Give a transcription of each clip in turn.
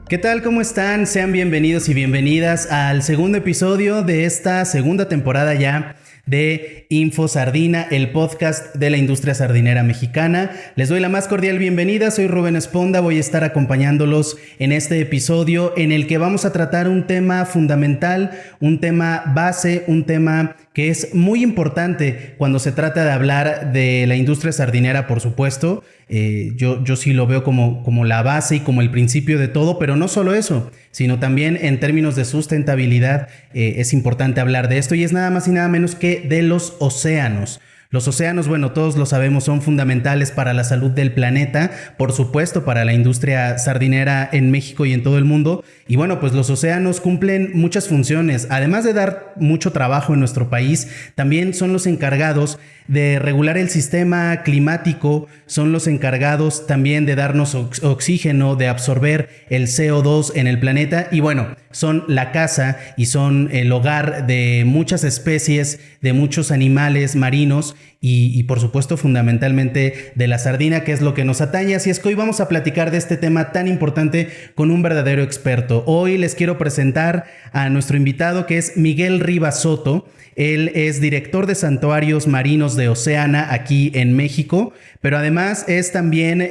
¿Qué tal? ¿Cómo están? Sean bienvenidos y bienvenidas al segundo episodio de esta segunda temporada ya de Info Sardina, el podcast de la industria sardinera mexicana. Les doy la más cordial bienvenida, soy Rubén Esponda, voy a estar acompañándolos en este episodio en el que vamos a tratar un tema fundamental, un tema base, un tema que es muy importante cuando se trata de hablar de la industria sardinera, por supuesto. Yo sí lo veo como la base y como el principio de todo, pero no solo eso, sino también en términos de sustentabilidad es importante hablar de esto y es nada más y nada menos que de los océanos. Los océanos, bueno, todos lo sabemos, son fundamentales para la salud del planeta, por supuesto para la industria sardinera en México y en todo el mundo. Y bueno, pues los océanos cumplen muchas funciones. Además de dar mucho trabajo en nuestro país, también son los encargados de regular el sistema climático, son los encargados también de darnos oxígeno, de absorber el CO2 en el planeta y bueno, son la casa y son el hogar de muchas especies, de muchos animales marinos y por supuesto fundamentalmente de la sardina, que es lo que nos atañe. Así es que hoy vamos a platicar de este tema tan importante con un verdadero experto. Hoy les quiero presentar a nuestro invitado, que es Miguel Rivas Soto. Él es director de santuarios marinos de Oceana aquí en México, pero además es también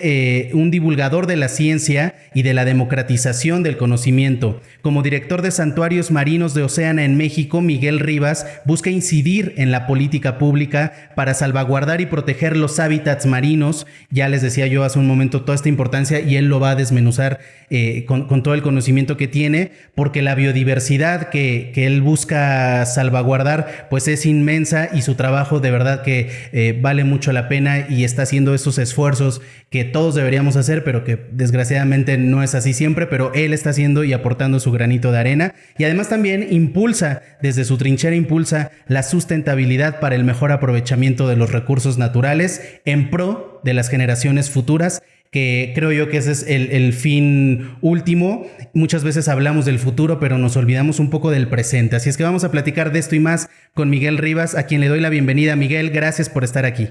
un divulgador de la ciencia y de la democratización del conocimiento. Como director de santuarios marinos de Oceana en México, Miguel Rivas busca incidir en la política pública para salvaguardar y proteger los hábitats marinos. Ya les decía yo hace un momento toda esta importancia y él lo va a desmenuzar con todo el conocimiento que tiene, porque la biodiversidad que él busca salvaguardar pues es inmensa y su trabajo de verdad que vale mucho la pena y está haciendo esos esfuerzos que todos deberíamos hacer, pero que desgraciadamente no es así siempre, pero él está haciendo y aportando su granito de arena y además también impulsa, desde su trinchera impulsa la sustentabilidad para el mejor aprovechamiento de los recursos naturales en pro de las generaciones futuras, que creo yo que ese es el fin último. Muchas veces hablamos del futuro, pero nos olvidamos un poco del presente. Así es que vamos a platicar de esto y más con Miguel Rivas, a quien le doy la bienvenida. Miguel, gracias por estar aquí.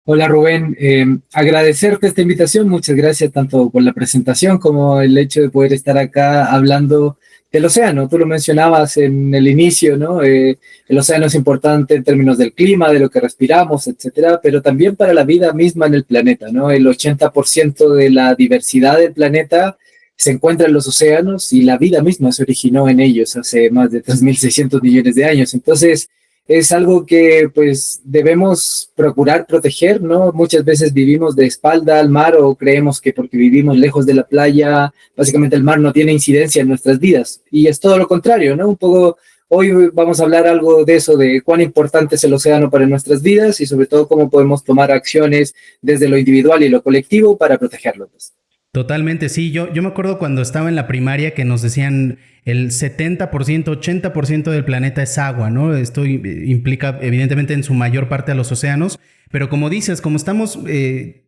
Hola Rubén, agradecerte esta invitación, muchas gracias tanto por la presentación como el hecho de poder estar acá hablando del océano. Tú lo mencionabas en el inicio, ¿no? El océano es importante en términos del clima, de lo que respiramos, etcétera, pero también para la vida misma en el planeta, ¿no? El 80% de la diversidad del planeta se encuentra en los océanos y la vida misma se originó en ellos hace más de 3.600 millones de años. Entonces, es algo que pues debemos procurar proteger, ¿no? Muchas veces vivimos de espalda al mar o creemos que porque vivimos lejos de la playa, básicamente el mar no tiene incidencia en nuestras vidas. Y es todo lo contrario, ¿no? Un poco, hoy vamos a hablar algo de eso, de cuán importante es el océano para nuestras vidas y sobre todo cómo podemos tomar acciones desde lo individual y lo colectivo para protegerlo, pues. Totalmente, sí. Yo me acuerdo cuando estaba en la primaria que nos decían el 70%, 80% del planeta es agua, ¿no? Esto implica evidentemente en su mayor parte a los océanos, pero como dices, como estamos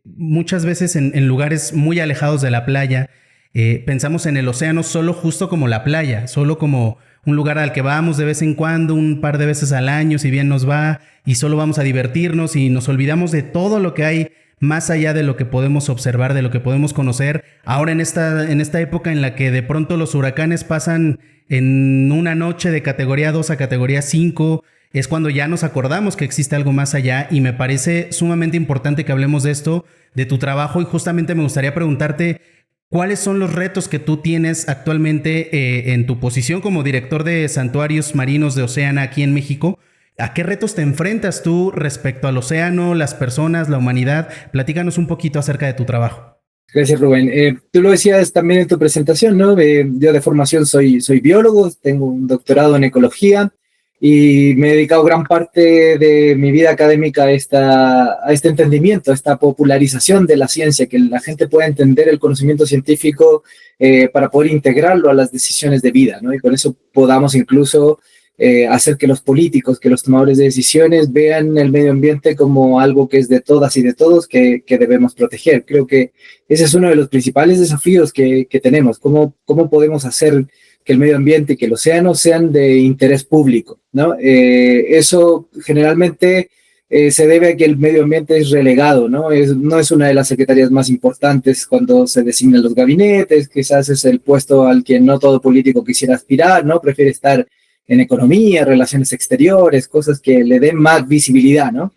muchas veces en lugares muy alejados de la playa, pensamos en el océano solo justo como la playa, solo como un lugar al que vamos de vez en cuando, un par de veces al año, si bien nos va, y solo vamos a divertirnos y nos olvidamos de todo lo que hay más allá de lo que podemos observar, de lo que podemos conocer. Ahora en esta época en la que de pronto los huracanes pasan en una noche de categoría 2 a categoría 5, es cuando ya nos acordamos que existe algo más allá y me parece sumamente importante que hablemos de esto, de tu trabajo, y justamente me gustaría preguntarte ¿cuáles son los retos que tú tienes actualmente en tu posición como director de santuarios marinos de Oceana aquí en México? ¿A qué retos te enfrentas tú respecto al océano, las personas, la humanidad? Platícanos un poquito acerca de tu trabajo. Gracias, Rubén. Tú lo decías también en tu presentación, ¿no? Yo de formación soy biólogo, tengo un doctorado en ecología y me he dedicado gran parte de mi vida académica a este entendimiento, a esta popularización de la ciencia, que la gente pueda entender el conocimiento científico para poder integrarlo a las decisiones de vida, ¿no? Y con eso podamos incluso hacer que los políticos, que los tomadores de decisiones vean el medio ambiente como algo que es de todas y de todos que debemos proteger. Creo que ese es uno de los principales desafíos que tenemos. ¿Cómo podemos hacer que el medio ambiente y que el océano sean de interés público, ¿no? Eso generalmente se debe a que el medio ambiente es relegado, ¿no? No es una de las secretarías más importantes cuando se designan los gabinetes, quizás es el puesto al que no todo político quisiera aspirar, ¿no? Prefiere estar en economía, relaciones exteriores, cosas que le den más visibilidad, ¿no?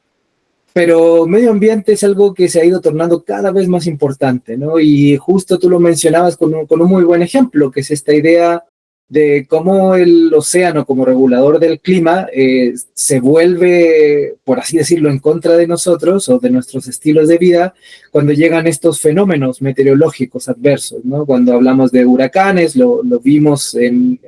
Pero medio ambiente es algo que se ha ido tornando cada vez más importante, ¿no? Y justo tú lo mencionabas con un muy buen ejemplo, que es esta idea de cómo el océano como regulador del clima se vuelve, por así decirlo, en contra de nosotros o de nuestros estilos de vida cuando llegan estos fenómenos meteorológicos adversos, ¿no? Cuando hablamos de huracanes, lo vimos en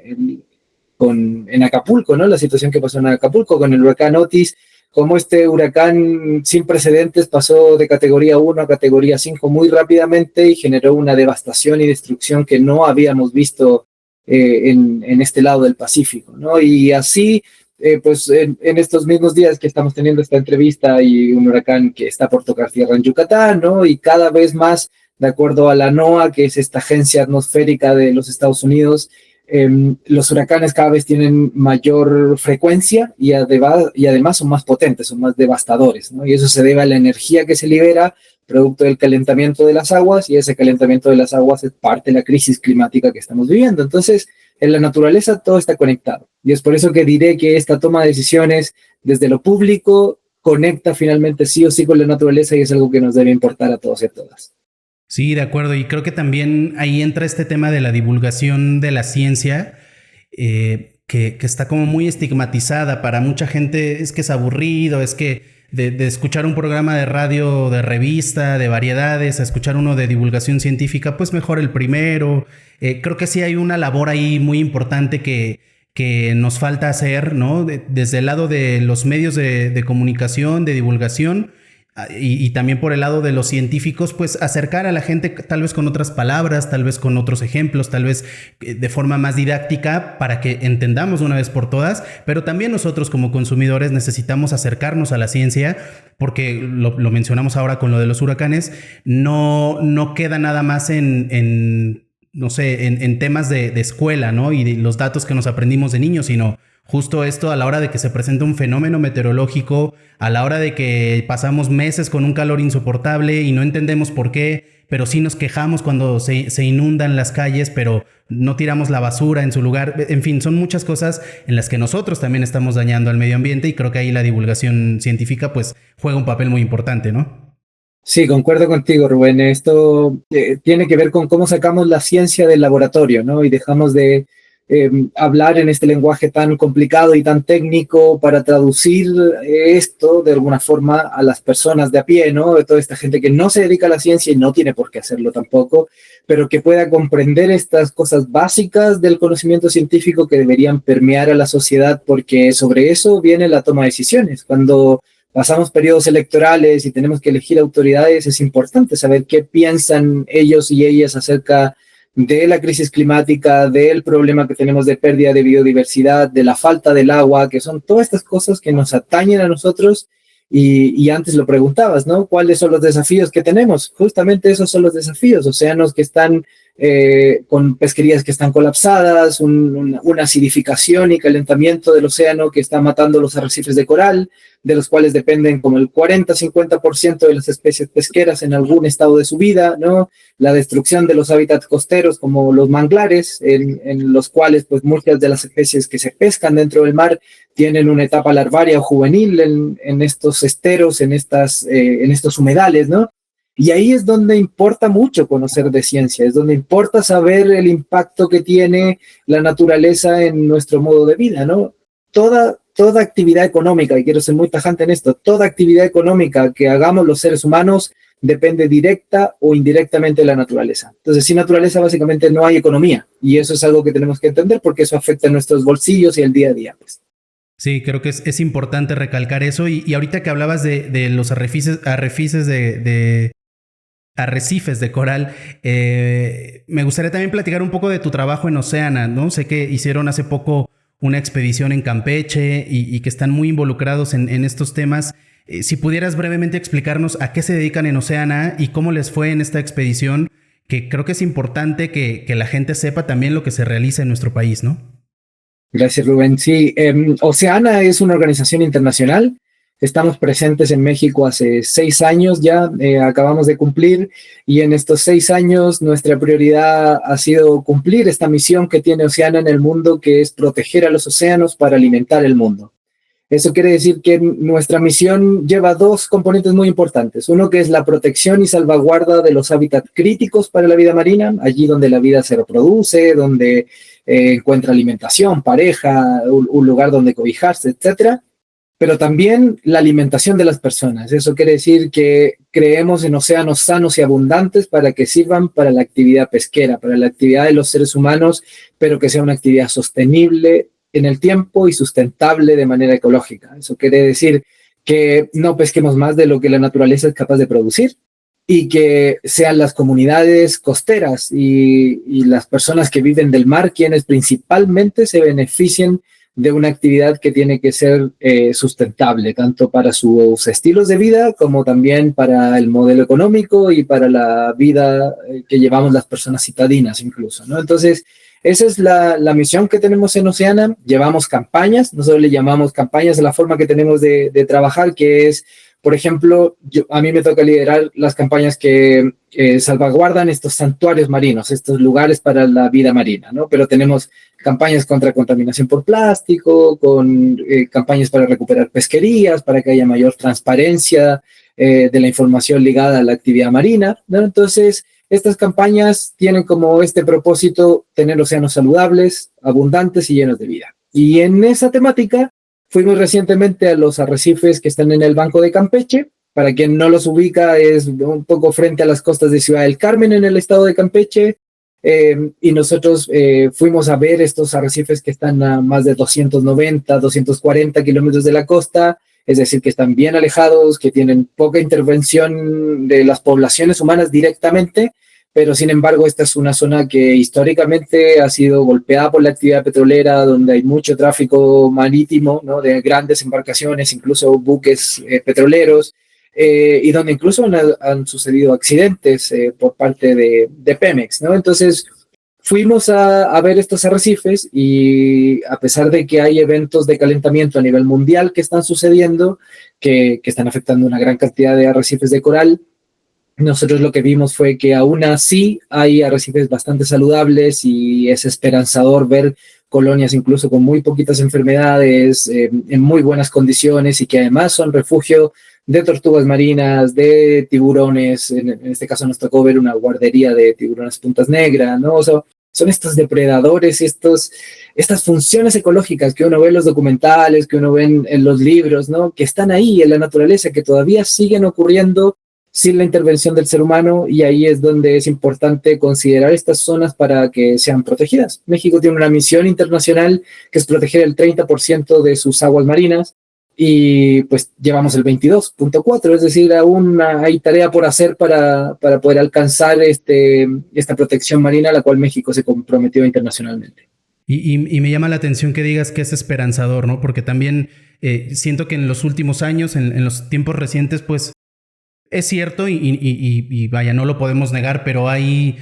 Acapulco, ¿no? La situación que pasó en Acapulco con el huracán Otis, cómo este huracán sin precedentes pasó de categoría 1 a categoría 5 muy rápidamente y generó una devastación y destrucción que no habíamos visto en este lado del Pacífico, ¿no? Y así, pues en estos mismos días que estamos teniendo esta entrevista y un huracán que está por tocar tierra en Yucatán, ¿no? Y cada vez más, de acuerdo a la NOAA, que es esta agencia atmosférica de los Estados Unidos, los huracanes cada vez tienen mayor frecuencia y además son más potentes, son más devastadores, ¿no? Y eso se debe a la energía que se libera producto del calentamiento de las aguas, y ese calentamiento de las aguas es parte de la crisis climática que estamos viviendo. Entonces, en la naturaleza todo está conectado, y es por eso que diré que esta toma de decisiones desde lo público conecta finalmente sí o sí con la naturaleza, y es algo que nos debe importar a todos y a todas. Sí, de acuerdo. Y creo que también ahí entra este tema de la divulgación de la ciencia, que está como muy estigmatizada para mucha gente. Es que es aburrido, es que de escuchar un programa de radio, de revista, de variedades, a escuchar uno de divulgación científica, pues mejor el primero. Creo que sí hay una labor ahí muy importante que nos falta hacer, ¿no? Desde el lado de los medios de comunicación, de divulgación, y también por el lado de los científicos, pues acercar a la gente tal vez con otras palabras, tal vez con otros ejemplos, tal vez de forma más didáctica para que entendamos de una vez por todas, pero también nosotros como consumidores necesitamos acercarnos a la ciencia, porque lo mencionamos ahora con lo de los huracanes, no queda nada más no sé, en temas de escuela, ¿no? Y de los datos que nos aprendimos de niños, sino justo esto a la hora de que se presenta un fenómeno meteorológico, a la hora de que pasamos meses con un calor insoportable y no entendemos por qué, pero sí nos quejamos cuando se inundan las calles, pero no tiramos la basura en su lugar. En fin, son muchas cosas en las que nosotros también estamos dañando al medio ambiente, y creo que ahí la divulgación científica pues juega un papel muy importante, ¿no? Sí, concuerdo contigo, Rubén. Esto tiene que ver con cómo sacamos la ciencia del laboratorio, ¿no? Y dejamos de hablar en este lenguaje tan complicado y tan técnico para traducir esto de alguna forma a las personas de a pie, ¿no? De toda esta gente que no se dedica a la ciencia y no tiene por qué hacerlo tampoco, pero que pueda comprender estas cosas básicas del conocimiento científico que deberían permear a la sociedad, porque sobre eso viene la toma de decisiones. Cuando pasamos periodos electorales y tenemos que elegir autoridades, es importante saber qué piensan ellos y ellas acerca de la crisis climática, del problema que tenemos de pérdida de biodiversidad, de la falta del agua, que son todas estas cosas que nos atañen a nosotros. Y antes lo preguntabas, ¿no? ¿Cuáles son los desafíos que tenemos? Justamente esos son los desafíos: océanos que están con pesquerías que están colapsadas, una acidificación y calentamiento del océano que está matando los arrecifes de coral, de los cuales dependen como el 40-50% de las especies pesqueras en algún estado de su vida, ¿no? La destrucción de los hábitats costeros como los manglares, en los cuales pues muchas de las especies que se pescan dentro del mar tienen una etapa larvaria o juvenil en estos esteros, en estos humedales, ¿no? Y ahí es donde importa mucho conocer de ciencia, es donde importa saber el impacto que tiene la naturaleza en nuestro modo de vida, ¿no? Toda actividad económica, y quiero ser muy tajante en esto, toda actividad económica que hagamos los seres humanos depende directa o indirectamente de la naturaleza. Entonces, sin naturaleza básicamente no hay economía, y eso es algo que tenemos que entender porque eso afecta a nuestros bolsillos y el día a día, pues. Sí, creo que es importante recalcar eso. Y ahorita que hablabas de los arrecifes de coral, me gustaría también platicar un poco de tu trabajo en Oceana, ¿no? Sé que hicieron hace poco una expedición en Campeche y que están muy involucrados en estos temas. Si pudieras brevemente explicarnos a qué se dedican en Oceana y cómo les fue en esta expedición, que creo que es importante que la gente sepa también lo que se realiza en nuestro país, ¿no? Gracias, Rubén. Sí, Oceana es una organización internacional Estamos presentes en México hace 6 años ya, acabamos de cumplir, y en estos 6 años nuestra prioridad ha sido cumplir esta misión que tiene Oceana en el mundo, que es proteger a los océanos para alimentar el mundo. Eso quiere decir que nuestra misión lleva 2 componentes muy importantes. Uno, que es la protección y salvaguarda de los hábitats críticos para la vida marina, allí donde la vida se reproduce, donde encuentra alimentación, pareja, un lugar donde cobijarse, etcétera. Pero también la alimentación de las personas. Eso quiere decir que creemos en océanos sanos y abundantes para que sirvan para la actividad pesquera, para la actividad de los seres humanos, pero que sea una actividad sostenible en el tiempo y sustentable de manera ecológica. Eso quiere decir que no pesquemos más de lo que la naturaleza es capaz de producir, y que sean las comunidades costeras y las personas que viven del mar quienes principalmente se beneficien de una actividad que tiene que ser sustentable, tanto para sus estilos de vida como también para el modelo económico y para la vida que llevamos las personas citadinas incluso, ¿no? Entonces, esa es la misión que tenemos en Oceana. Llevamos campañas, nosotros le llamamos campañas a la forma que tenemos de trabajar, que es, por ejemplo, a mí me toca liderar las campañas que salvaguardan estos santuarios marinos, estos lugares para la vida marina, ¿no? Pero tenemos campañas contra contaminación por plástico, con campañas para recuperar pesquerías, para que haya mayor transparencia de la información ligada a la actividad marina, ¿no? Entonces, estas campañas tienen como este propósito tener océanos saludables, abundantes y llenos de vida. Y en esa temática fuimos recientemente a los arrecifes que están en el Banco de Campeche. Para quien no los ubica, es un poco frente a las costas de Ciudad del Carmen en el estado de Campeche. Y nosotros fuimos a ver estos arrecifes que están a más de 290, 240 kilómetros de la costa, es decir, que están bien alejados, que tienen poca intervención de las poblaciones humanas directamente, pero sin embargo esta es una zona que históricamente ha sido golpeada por la actividad petrolera, donde hay mucho tráfico marítimo, ¿no? De grandes embarcaciones, incluso buques petroleros, y donde incluso han sucedido accidentes por parte de Pemex, ¿no? Entonces fuimos a ver estos arrecifes, y a pesar de que hay eventos de calentamiento a nivel mundial que están sucediendo, que están afectando una gran cantidad de arrecifes de coral, nosotros lo que vimos fue que aún así hay arrecifes bastante saludables, y es esperanzador ver colonias incluso con muy poquitas enfermedades, en muy buenas condiciones, y que además son refugio de tortugas marinas, de tiburones. En este caso nos tocó ver una guardería de tiburones puntas negras, ¿no? O sea, son estos depredadores, estas funciones ecológicas que uno ve en los documentales, que uno ve en los libros, ¿no? Que están ahí en la naturaleza, que todavía siguen ocurriendo sin la intervención del ser humano, y ahí es donde es importante considerar estas zonas para que sean protegidas. México tiene una misión internacional que es proteger el 30% de sus aguas marinas, y pues llevamos el 22.4, es decir, aún hay tarea por hacer para poder alcanzar esta protección marina a la cual México se comprometió internacionalmente. Y me llama la atención que digas que es esperanzador, ¿no? Porque también siento que en los últimos años, en los tiempos recientes, pues es cierto y vaya, no lo podemos negar, pero hay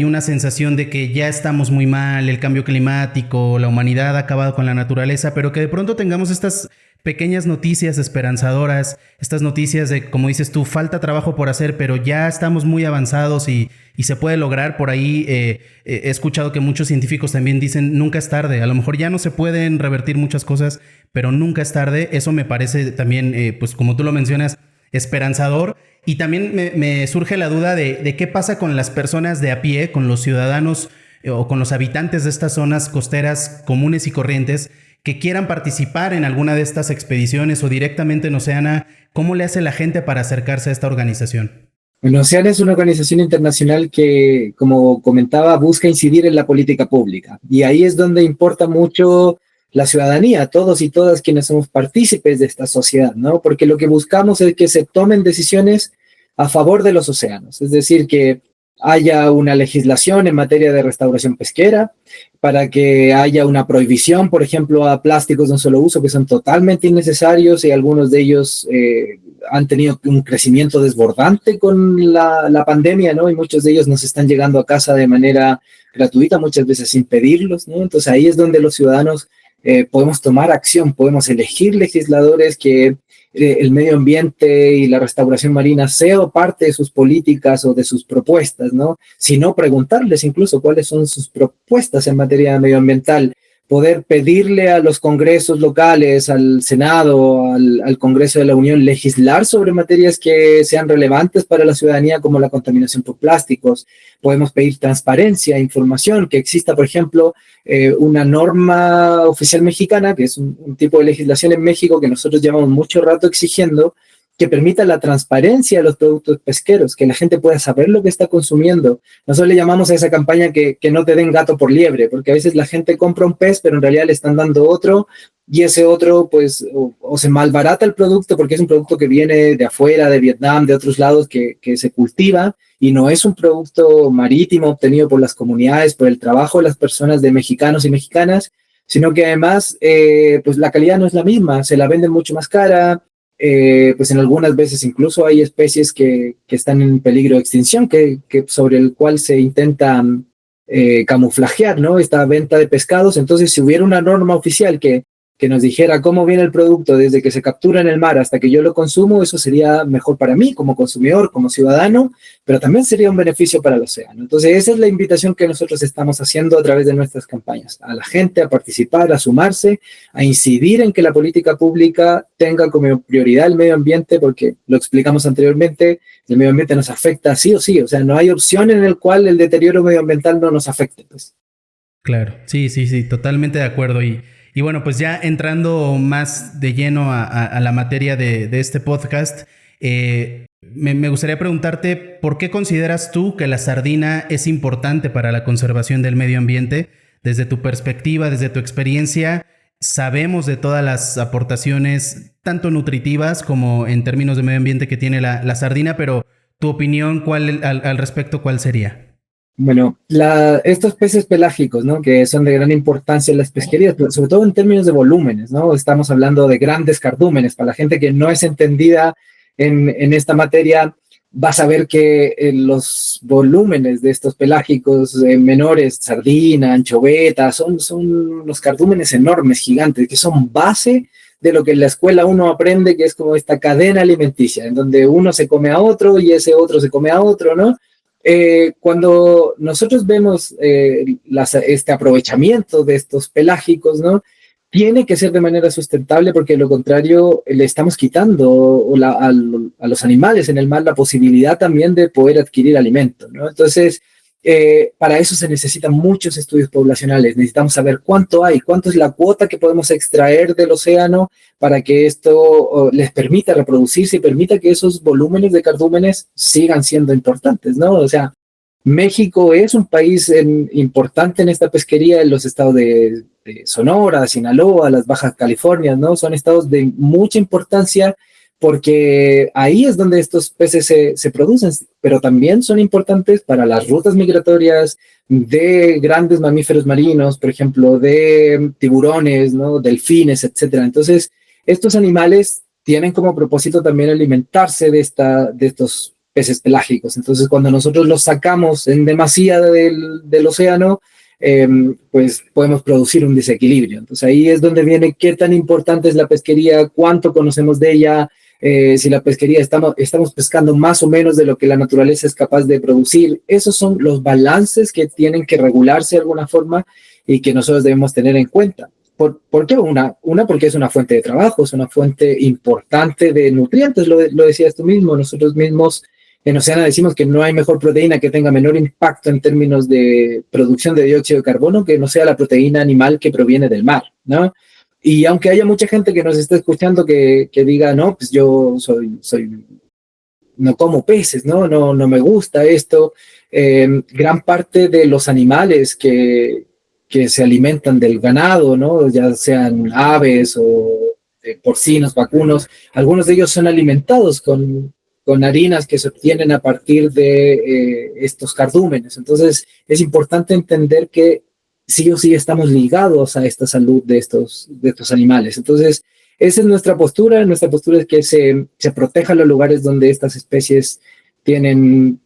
una sensación de que ya estamos muy mal, el cambio climático, la humanidad ha acabado con la naturaleza, pero que de pronto tengamos estas pequeñas noticias esperanzadoras, estas noticias de, como dices tú, falta trabajo por hacer, pero ya estamos muy avanzados y se puede lograr. Por ahí he escuchado que muchos científicos también dicen nunca es tarde. A lo mejor ya no se pueden revertir muchas cosas, pero nunca es tarde. Eso me parece también, pues como tú lo mencionas, esperanzador. Y también me surge la duda de qué pasa con las personas de a pie, con los ciudadanos o con los habitantes de estas zonas costeras comunes y corrientes que quieran participar en alguna de estas expediciones o directamente en Oceana. ¿Cómo le hace la gente para acercarse a esta organización? Bueno, Oceana es una organización internacional que, como comentaba, busca incidir en la política pública, y ahí es donde importa mucho la ciudadanía, todos y todas quienes somos partícipes de esta sociedad, ¿no? Porque lo que buscamos es que se tomen decisiones a favor de los océanos, es decir, que haya una legislación en materia de restauración pesquera, para que haya una prohibición, por ejemplo, a plásticos de un solo uso que son totalmente innecesarios, y algunos de ellos han tenido un crecimiento desbordante con la pandemia, ¿no? Y muchos de ellos nos están llegando a casa de manera gratuita, muchas veces sin pedirlos, ¿no? Entonces ahí es donde los ciudadanos podemos tomar acción, podemos elegir legisladores que el medio ambiente y la restauración marina sea parte de sus políticas o de sus propuestas, ¿no? Sino preguntarles incluso cuáles son sus propuestas en materia medioambiental, poder pedirle a los congresos locales, al Senado, al Congreso de la Unión, legislar sobre materias que sean relevantes para la ciudadanía, como la contaminación por plásticos. Podemos pedir transparencia, información, que exista, por ejemplo, una norma oficial mexicana, que es un tipo de legislación en México que nosotros llevamos mucho rato exigiendo, que permita la transparencia de los productos pesqueros, que la gente pueda saber lo que está consumiendo. Nosotros le llamamos a esa campaña que no te den gato por liebre, porque a veces la gente compra un pez, pero en realidad le están dando otro, y ese otro, pues, o se malbarata el producto porque es un producto que viene de afuera, de Vietnam, de otros lados, que se cultiva, y no es un producto marítimo obtenido por las comunidades, por el trabajo de las personas, de mexicanos y mexicanas, sino que además, pues la calidad no es la misma, se la venden mucho más cara. Pues en algunas veces incluso hay especies que están en peligro de extinción, sobre el cual se intenta camuflajear, ¿no? Esta venta de pescados. Entonces, si hubiera una norma oficial que nos dijera cómo viene el producto desde que se captura en el mar hasta que yo lo consumo, eso sería mejor para mí como consumidor, como ciudadano, pero también sería un beneficio para el océano. Entonces, esa es la invitación que nosotros estamos haciendo a través de nuestras campañas, a la gente a participar, a sumarse, a incidir en que la política pública tenga como prioridad el medio ambiente, porque lo explicamos anteriormente, el medio ambiente nos afecta sí o sí, o sea, no hay opción en el cual el deterioro medioambiental no nos afecte, pues. Claro, sí, totalmente de acuerdo. Y bueno, pues ya entrando más de lleno a la materia de este podcast, me gustaría preguntarte, ¿por qué consideras tú que la sardina es importante para la conservación del medio ambiente? Desde tu perspectiva, desde tu experiencia, sabemos de todas las aportaciones, tanto nutritivas como en términos de medio ambiente, que tiene la sardina, pero tu opinión al respecto, ¿cuál sería? Bueno, estos peces pelágicos, ¿no? Que son de gran importancia en las pesquerías, pero sobre todo en términos de volúmenes, ¿no? Estamos hablando de grandes cardúmenes. Para la gente que no es entendida en esta materia, va a saber que los volúmenes de estos pelágicos menores, sardina, anchoveta, son unos cardúmenes enormes, gigantes, que son base de lo que en la escuela uno aprende, que es como esta cadena alimenticia, en donde uno se come a otro y ese otro se come a otro, ¿no? Cuando nosotros vemos este aprovechamiento de estos pelágicos, ¿no? Tiene que ser de manera sustentable, porque de lo contrario le estamos quitando a los animales en el mar la posibilidad también de poder adquirir alimento, ¿no? Entonces, para eso se necesitan muchos estudios poblacionales. Necesitamos saber cuánto hay, cuánto es la cuota que podemos extraer del océano para que esto les permita reproducirse y permita que esos volúmenes de cardúmenes sigan siendo importantes, ¿no? O sea, México es un país importante en esta pesquería, en los estados de Sonora, Sinaloa, las Bajas Californias, ¿no? Son estados de mucha importancia, porque ahí es donde estos peces se producen, pero también son importantes para las rutas migratorias de grandes mamíferos marinos, por ejemplo, de tiburones, ¿no? Delfines, etcétera. Entonces, estos animales tienen como propósito también alimentarse de estos peces pelágicos. Entonces, cuando nosotros los sacamos en demasía del océano, pues podemos producir un desequilibrio. Entonces, ahí es donde viene qué tan importante es la pesquería, cuánto conocemos de ella. Si la pesquería estamos pescando más o menos de lo que la naturaleza es capaz de producir. Esos son los balances que tienen que regularse de alguna forma y que nosotros debemos tener en cuenta. ¿Por qué? Una, porque es una fuente de trabajo, es una fuente importante de nutrientes, lo decías tú mismo. Nosotros mismos en Oceana decimos que no hay mejor proteína que tenga menor impacto en términos de producción de dióxido de carbono que no sea la proteína animal que proviene del mar, ¿no? Y aunque haya mucha gente que nos está escuchando que diga, no, pues yo no como peces, no me gusta esto. Gran parte de los animales que se alimentan del ganado, ¿no? Ya sean aves o porcinos, vacunos, algunos de ellos son alimentados con harinas que se obtienen a partir de estos cardúmenes. Entonces, es importante entender que sí o sí estamos ligados a esta salud de estos animales. Entonces, esa es nuestra postura. Nuestra postura es que se protejan los lugares donde estas especies tienen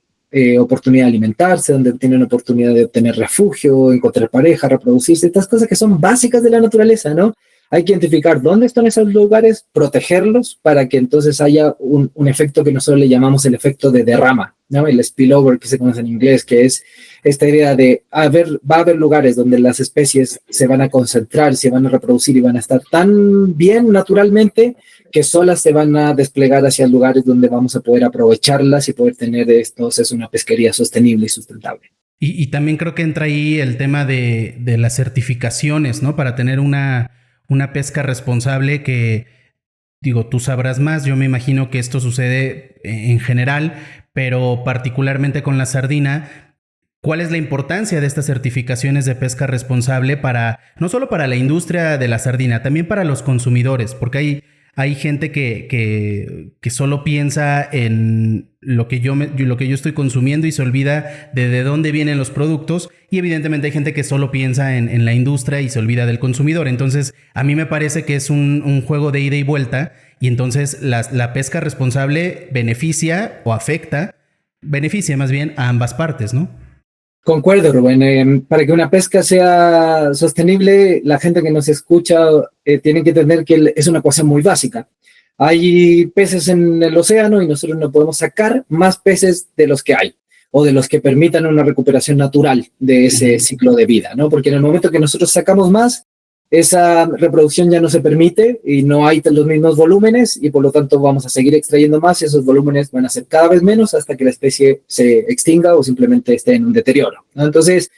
oportunidad de alimentarse, donde tienen oportunidad de obtener refugio, encontrar pareja, reproducirse, estas cosas que son básicas de la naturaleza, ¿no? hay que identificar dónde están esos lugares, protegerlos para que entonces haya un efecto que nosotros le llamamos el efecto de derrama, ¿no? El spillover, que se conoce en inglés, que es esta idea de va a haber lugares donde las especies se van a concentrar, se van a reproducir y van a estar tan bien naturalmente que solas se van a desplegar hacia lugares donde vamos a poder aprovecharlas y poder tener entonces una pesquería sostenible y sustentable. Y también creo que entra ahí el tema de las certificaciones, ¿no? Para tener una pesca responsable que, digo, tú sabrás más, yo me imagino que esto sucede en general, pero particularmente con la sardina. ¿Cuál es la importancia de estas certificaciones de pesca responsable para, no solo para la industria de la sardina, también para los consumidores? Porque hay gente que solo piensa en lo que yo estoy consumiendo y se olvida de dónde vienen los productos, y evidentemente hay gente que solo piensa en la industria y se olvida del consumidor. Entonces a mí me parece que es un juego de ida y vuelta, y entonces la pesca responsable beneficia más bien a ambas partes, ¿no? Concuerdo, Rubén. Para que una pesca sea sostenible, la gente que nos escucha tiene que entender que es una cosa muy básica. Hay peces en el océano y nosotros no podemos sacar más peces de los que hay o de los que permitan una recuperación natural de ese ciclo de vida, ¿no? Porque en el momento que nosotros sacamos más, esa reproducción ya no se permite y no hay los mismos volúmenes y por lo tanto vamos a seguir extrayendo más y esos volúmenes van a ser cada vez menos hasta que la especie se extinga o simplemente esté en un deterioro, ¿no? Entonces,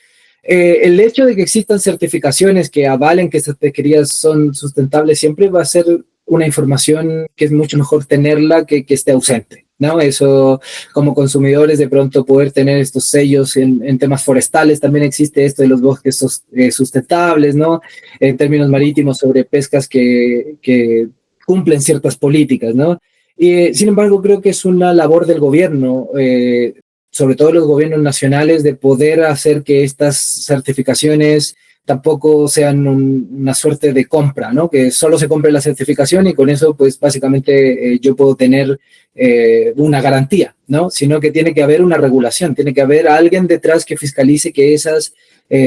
el hecho de que existan certificaciones que avalen que estas pesquerías son sustentables siempre va a ser una información que es mucho mejor tenerla que esté ausente, ¿no? Eso, como consumidores, de pronto poder tener estos sellos en temas forestales, también existe esto de los bosques sustentables, ¿no? En términos marítimos, sobre pescas que cumplen ciertas políticas, ¿no? Y, sin embargo, creo que es una labor del gobierno, sobre todo los gobiernos nacionales, de poder hacer que estas certificaciones tampoco sean una suerte de compra, ¿no? Que solo se compre la certificación y con eso, pues básicamente yo puedo tener una garantía, ¿no? Sino que tiene que haber una regulación, tiene que haber alguien detrás que fiscalice que esas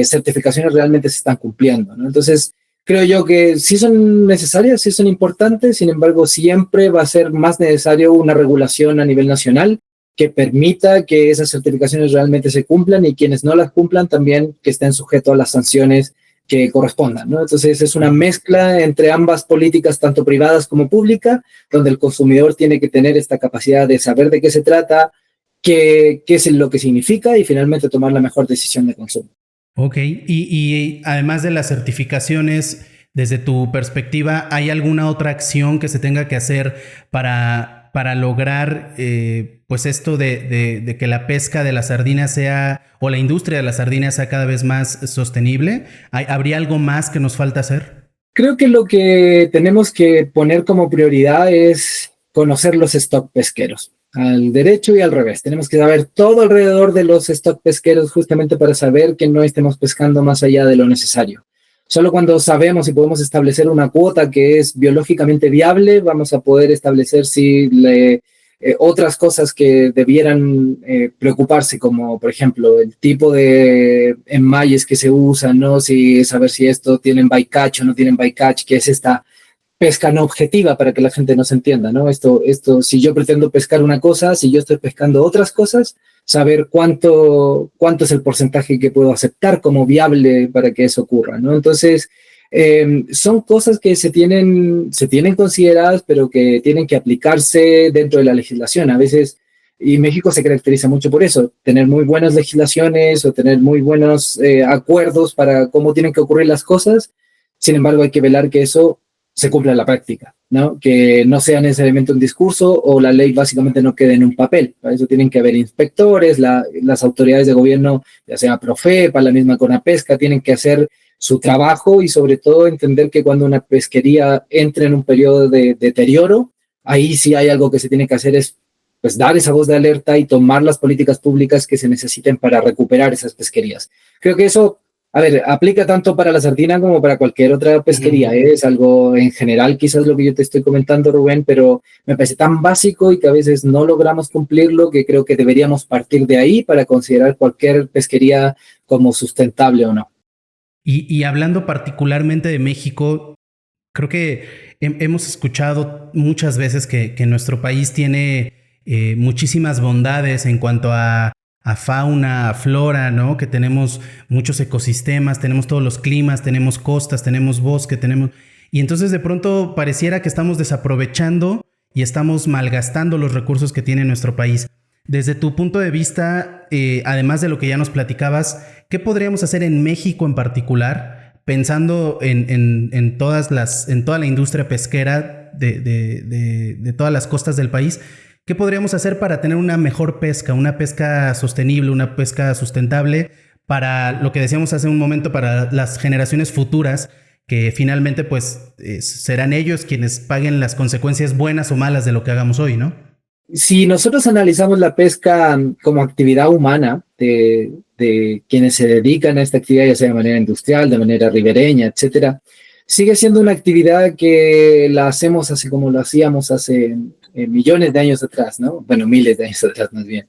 certificaciones realmente se están cumpliendo, ¿no? Entonces, creo yo que sí son necesarias, sí son importantes, sin embargo, siempre va a ser más necesario una regulación a nivel nacional que permita que esas certificaciones realmente se cumplan y quienes no las cumplan también que estén sujetos a las sanciones que correspondan, ¿no? Entonces es una mezcla entre ambas políticas, tanto privadas como públicas, donde el consumidor tiene que tener esta capacidad de saber de qué se trata, qué es lo que significa y finalmente tomar la mejor decisión de consumo. Ok, y además de las certificaciones, desde tu perspectiva, ¿hay alguna otra acción que se tenga que hacer para lograr pues esto de que la pesca de la sardina sea, o la industria de la sardina sea cada vez más sostenible? ¿Habría algo más que nos falta hacer? Creo que lo que tenemos que poner como prioridad es conocer los stocks pesqueros, al derecho y al revés. Tenemos que saber todo alrededor de los stocks pesqueros justamente para saber que no estemos pescando más allá de lo necesario. Solo cuando sabemos y podemos establecer una cuota que es biológicamente viable, vamos a poder establecer si otras cosas que debieran preocuparse, como por ejemplo el tipo de enmayes que se usan, ¿no? Si saber si esto tienen bycatch o no tienen bycatch, que es esta pesca no objetiva para que la gente nos entienda, ¿no? Esto, si yo pretendo pescar una cosa, si yo estoy pescando otras cosas, saber cuánto es el porcentaje que puedo aceptar como viable para que eso ocurra, ¿no? Entonces, son cosas que se tienen consideradas, pero que tienen que aplicarse dentro de la legislación. A veces, y México se caracteriza mucho por eso, tener muy buenas legislaciones o tener muy buenos acuerdos para cómo tienen que ocurrir las cosas. Sin embargo, hay que velar que eso se cumpla en la práctica, ¿no? Que no sea necesariamente un discurso o la ley básicamente no quede en un papel. Para eso tienen que haber inspectores, las autoridades de gobierno, ya sea Profepa, la misma Conapesca, tienen que hacer su trabajo y sobre todo entender que cuando una pesquería entre en un periodo de deterioro, ahí sí hay algo que se tiene que hacer, es pues dar esa voz de alerta y tomar las políticas públicas que se necesiten para recuperar esas pesquerías. Creo que eso, a ver, aplica tanto para la sardina como para cualquier otra pesquería. Es algo en general, quizás lo que yo te estoy comentando, Rubén, pero me parece tan básico y que a veces no logramos cumplirlo que creo que deberíamos partir de ahí para considerar cualquier pesquería como sustentable o no. Y hablando particularmente de México, Creo que hemos escuchado muchas veces que nuestro país tiene muchísimas bondades en cuanto a fauna, a flora, ¿no? Que tenemos muchos ecosistemas, tenemos todos los climas, tenemos costas, tenemos bosque, tenemos... Y entonces de pronto pareciera que estamos desaprovechando y estamos malgastando los recursos que tiene nuestro país. Desde tu punto de vista, además de lo que ya nos platicabas, ¿qué podríamos hacer en México en particular? Pensando en toda la industria pesquera de todas las costas del país, ¿qué podríamos hacer para tener una mejor pesca, una pesca sostenible, una pesca sustentable para lo que decíamos hace un momento, para las generaciones futuras, que finalmente pues serán ellos quienes paguen las consecuencias buenas o malas de lo que hagamos hoy, ¿no? Si nosotros analizamos la pesca como actividad humana de quienes se dedican a esta actividad, ya sea de manera industrial, de manera ribereña, etcétera, sigue siendo una actividad que la hacemos así como lo hacíamos hace millones de años atrás, ¿no? Bueno, miles de años atrás más bien.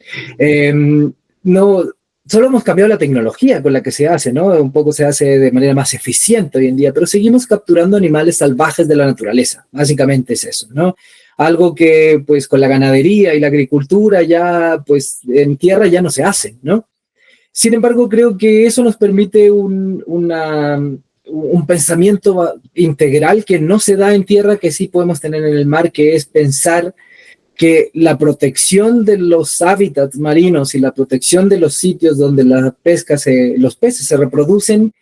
No, solo hemos cambiado la tecnología con la que se hace, ¿no? Un poco se hace de manera más eficiente hoy en día, pero seguimos capturando animales salvajes de la naturaleza. Básicamente es eso, ¿no? Algo que pues con la ganadería y la agricultura ya pues en tierra ya no se hace, ¿no? Sin embargo, creo que eso nos permite un pensamiento integral que no se da en tierra, que sí podemos tener en el mar, que es pensar que la protección de los hábitats marinos y la protección de los sitios donde la pesca los peces se reproducen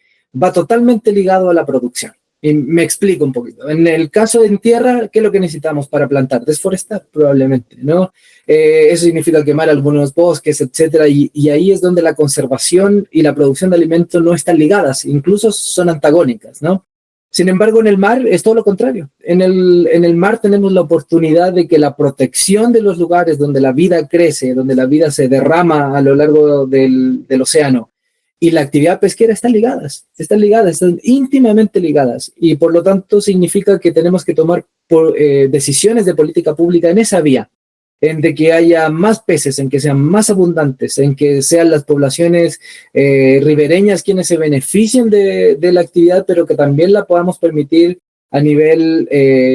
va totalmente ligado a la producción. Y me explico un poquito. En el caso de en tierra, ¿qué es lo que necesitamos para plantar? Desforestar, probablemente, ¿no? Eso significa quemar algunos bosques, etcétera, y ahí es donde la conservación y la producción de alimentos no están ligadas, incluso son antagónicas, ¿no? Sin embargo, en el mar es todo lo contrario. En el mar tenemos la oportunidad de que la protección de los lugares donde la vida crece, donde la vida se derrama a lo largo del océano, y la actividad pesquera están íntimamente ligadas, y por lo tanto significa que tenemos que tomar decisiones de política pública en esa vía, en de que haya más peces, en que sean más abundantes, en que sean las poblaciones ribereñas quienes se beneficien de la actividad, pero que también la podamos permitir a nivel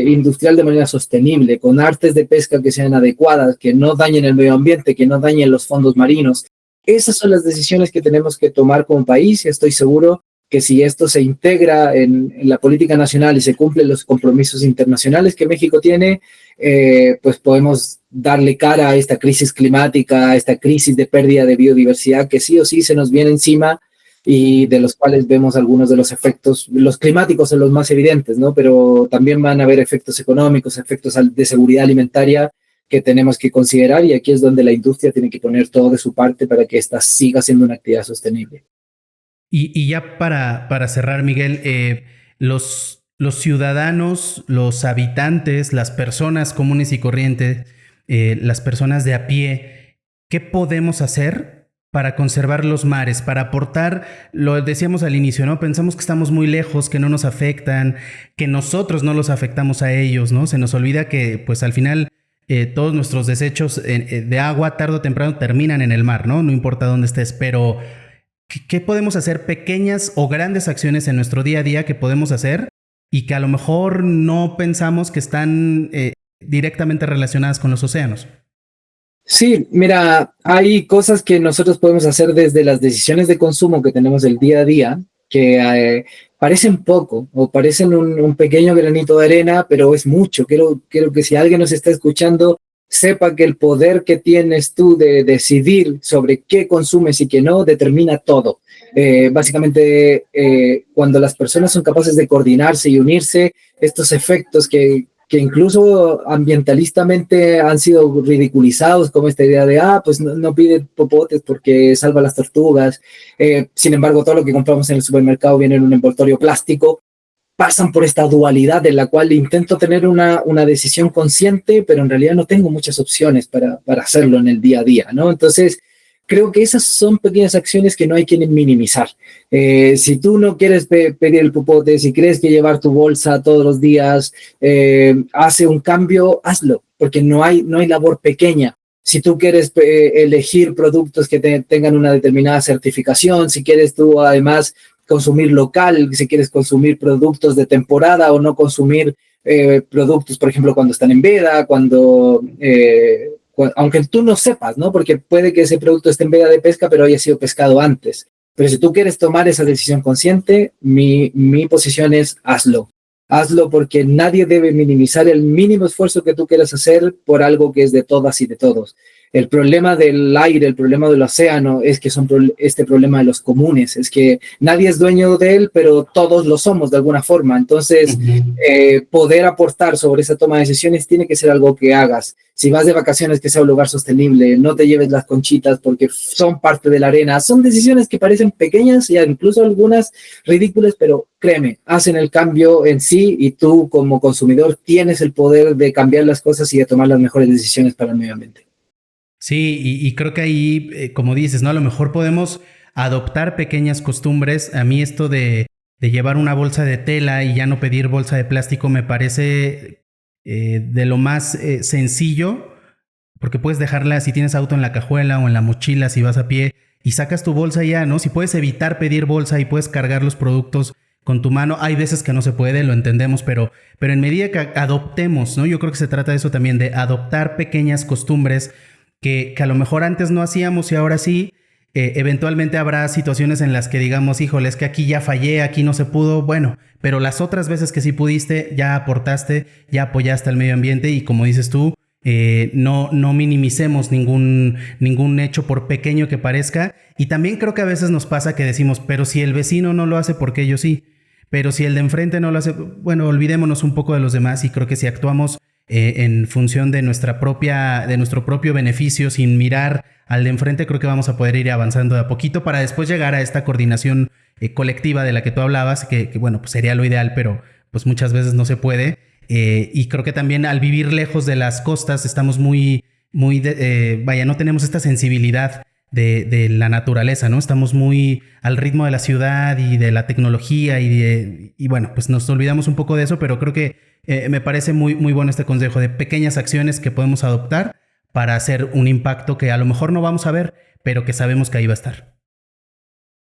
industrial de manera sostenible, con artes de pesca que sean adecuadas, que no dañen el medio ambiente, que no dañen los fondos marinos. Esas son las decisiones que tenemos que tomar como país, y estoy seguro que si esto se integra en la política nacional y se cumplen los compromisos internacionales que México tiene, pues podemos darle cara a esta crisis climática, a esta crisis de pérdida de biodiversidad que sí o sí se nos viene encima, y de los cuales vemos algunos de los efectos, los climáticos son los más evidentes, ¿no? Pero también van a haber efectos económicos, efectos de seguridad alimentaria que tenemos que considerar, y aquí es donde la industria tiene que poner todo de su parte para que esta siga siendo una actividad sostenible. Y ya para cerrar, Miguel, los ciudadanos, los habitantes, las personas comunes y corrientes, las personas de a pie, ¿qué podemos hacer para conservar los mares, para aportar? Lo decíamos al inicio, ¿no? Pensamos que estamos muy lejos, que no nos afectan, que nosotros no los afectamos a ellos, ¿no? Se nos olvida que, pues al final, todos nuestros desechos de agua, tarde o temprano, terminan en el mar, ¿no? No importa dónde estés, pero ¿qué podemos hacer? Pequeñas o grandes acciones en nuestro día a día que podemos hacer y que a lo mejor no pensamos que están directamente relacionadas con los océanos. Sí, mira, hay cosas que nosotros podemos hacer desde las decisiones de consumo que tenemos el día a día, que parecen poco o parecen un pequeño granito de arena, pero es mucho. Quiero que si alguien nos está escuchando, sepa que el poder que tienes tú de decidir sobre qué consumes y qué no determina todo. Básicamente, cuando las personas son capaces de coordinarse y unirse, estos efectos que incluso ambientalistamente han sido ridiculizados, como esta idea de, pues no pide popotes porque salva las tortugas. Sin embargo, todo lo que compramos en el supermercado viene en un envoltorio plástico. Pasan por esta dualidad en la cual intento tener una decisión consciente, pero en realidad no tengo muchas opciones para hacerlo en el día a día, ¿no? Entonces, creo que esas son pequeñas acciones que no hay que minimizar. Si tú no quieres pedir el popote, si crees que llevar tu bolsa todos los días hace un cambio, hazlo, porque no hay labor pequeña. Si tú quieres elegir productos que tengan una determinada certificación, si quieres tú además consumir local, si quieres consumir productos de temporada o no consumir productos, por ejemplo, cuando están en veda, aunque tú no sepas, ¿no? Porque puede que ese producto esté en veda de pesca, pero haya sido pescado antes. Pero si tú quieres tomar esa decisión consciente, mi posición es hazlo. Hazlo porque nadie debe minimizar el mínimo esfuerzo que tú quieras hacer por algo que es de todas y de todos. El problema del aire, el problema del océano es que este problema de los comunes, es que nadie es dueño de él, pero todos lo somos de alguna forma. Entonces, poder aportar sobre esa toma de decisiones tiene que ser algo que hagas. Si vas de vacaciones, que sea un lugar sostenible, no te lleves las conchitas porque son parte de la arena. Son decisiones que parecen pequeñas y incluso algunas ridículas, pero créeme, hacen el cambio en sí y tú como consumidor tienes el poder de cambiar las cosas y de tomar las mejores decisiones para el medio ambiente. Sí, y creo que ahí, como dices, ¿no? A lo mejor podemos adoptar pequeñas costumbres. A mí esto de llevar una bolsa de tela y ya no pedir bolsa de plástico me parece de lo más sencillo, porque puedes dejarla, si tienes auto, en la cajuela o en la mochila, si vas a pie, y sacas tu bolsa ya, ¿no? Si puedes evitar pedir bolsa y puedes cargar los productos con tu mano, hay veces que no se puede, lo entendemos, pero en medida que adoptemos, ¿no? Yo creo que se trata de eso también, de adoptar pequeñas costumbres que a lo mejor antes no hacíamos y ahora sí. Eventualmente habrá situaciones en las que digamos, híjole, es que aquí ya fallé, aquí no se pudo, bueno, pero las otras veces que sí pudiste, ya aportaste, ya apoyaste al medio ambiente y como dices tú, no minimicemos ningún hecho por pequeño que parezca. Y también creo que a veces nos pasa que decimos, pero si el vecino no lo hace, ¿por qué yo sí? Pero si el de enfrente no lo hace, bueno, olvidémonos un poco de los demás y creo que si actuamos en función de nuestro propio beneficio, sin mirar al de enfrente, creo que vamos a poder ir avanzando de a poquito para después llegar a esta coordinación colectiva de la que tú hablabas, que bueno, pues sería lo ideal, pero pues muchas veces no se puede. Y creo que también al vivir lejos de las costas estamos no tenemos esta sensibilidad de la naturaleza, ¿no? Estamos muy al ritmo de la ciudad y de la tecnología y bueno, pues nos olvidamos un poco de eso, pero creo que me parece muy, muy bueno este consejo de pequeñas acciones que podemos adoptar para hacer un impacto que a lo mejor no vamos a ver, pero que sabemos que ahí va a estar.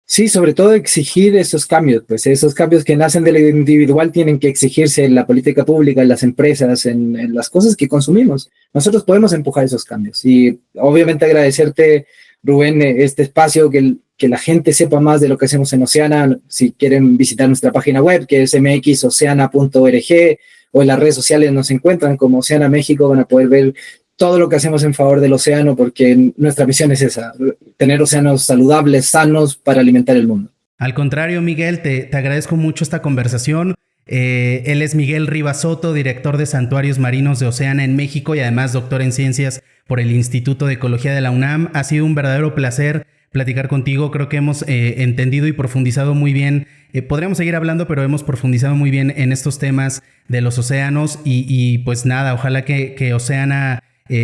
Sí, sobre todo exigir esos cambios, pues esos cambios que nacen de lo individual tienen que exigirse en la política pública, en las empresas, en las cosas que consumimos. Nosotros podemos empujar esos cambios y obviamente agradecerte, Rubén, este espacio, que la gente sepa más de lo que hacemos en Oceana. Si quieren visitar nuestra página web, que es mxoceana.org, o en las redes sociales nos encuentran como Oceana México, van a poder ver todo lo que hacemos en favor del océano, porque nuestra misión es esa, tener océanos saludables, sanos, para alimentar el mundo. Al contrario, Miguel, te agradezco mucho esta conversación. Él es Miguel Rivas Soto, director de Santuarios Marinos de Oceana en México y además doctor en Ciencias por el Instituto de Ecología de la UNAM. Ha sido un verdadero placer platicar contigo. Creo que hemos entendido y profundizado muy bien. Podríamos seguir hablando, pero hemos profundizado muy bien en estos temas de los océanos y pues nada, ojalá que Oceana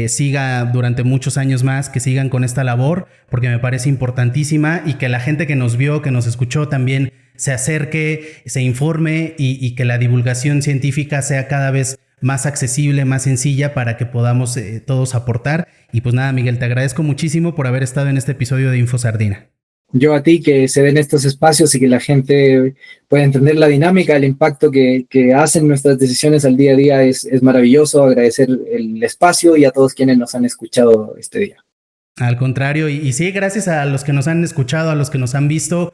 siga durante muchos años más, que sigan con esta labor, porque me parece importantísima y que la gente que nos vio, que nos escuchó también se acerque, se informe y que la divulgación científica sea cada vez más accesible, más sencilla para que podamos todos aportar. Y pues nada, Miguel, te agradezco muchísimo por haber estado en este episodio de InfoSardina. Yo a ti, que se den estos espacios y que la gente pueda entender la dinámica, el impacto que hacen nuestras decisiones al día a día es maravilloso. Agradecer el espacio y a todos quienes nos han escuchado este día. Al contrario, y sí, gracias a los que nos han escuchado, a los que nos han visto.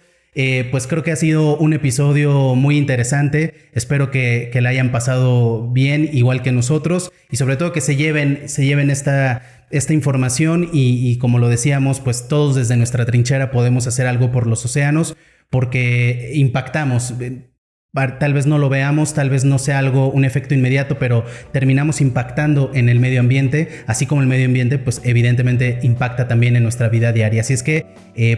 Pues creo que ha sido un episodio muy interesante. Espero que la hayan pasado bien, igual que nosotros, y sobre todo que se lleven esta información y como lo decíamos, pues todos desde nuestra trinchera podemos hacer algo por los océanos, porque impactamos. Tal vez no lo veamos, tal vez no sea un efecto inmediato, pero terminamos impactando en el medio ambiente, así como el medio ambiente, pues evidentemente impacta también en nuestra vida diaria. Así es que,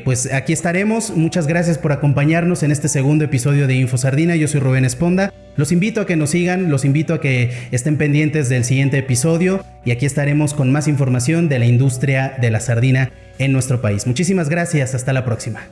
pues aquí estaremos. Muchas gracias por acompañarnos en este segundo episodio de InfoSardina. Yo soy Rubén Esponda. Los invito a que nos sigan, los invito a que estén pendientes del siguiente episodio y aquí estaremos con más información de la industria de la sardina en nuestro país. Muchísimas gracias. Hasta la próxima.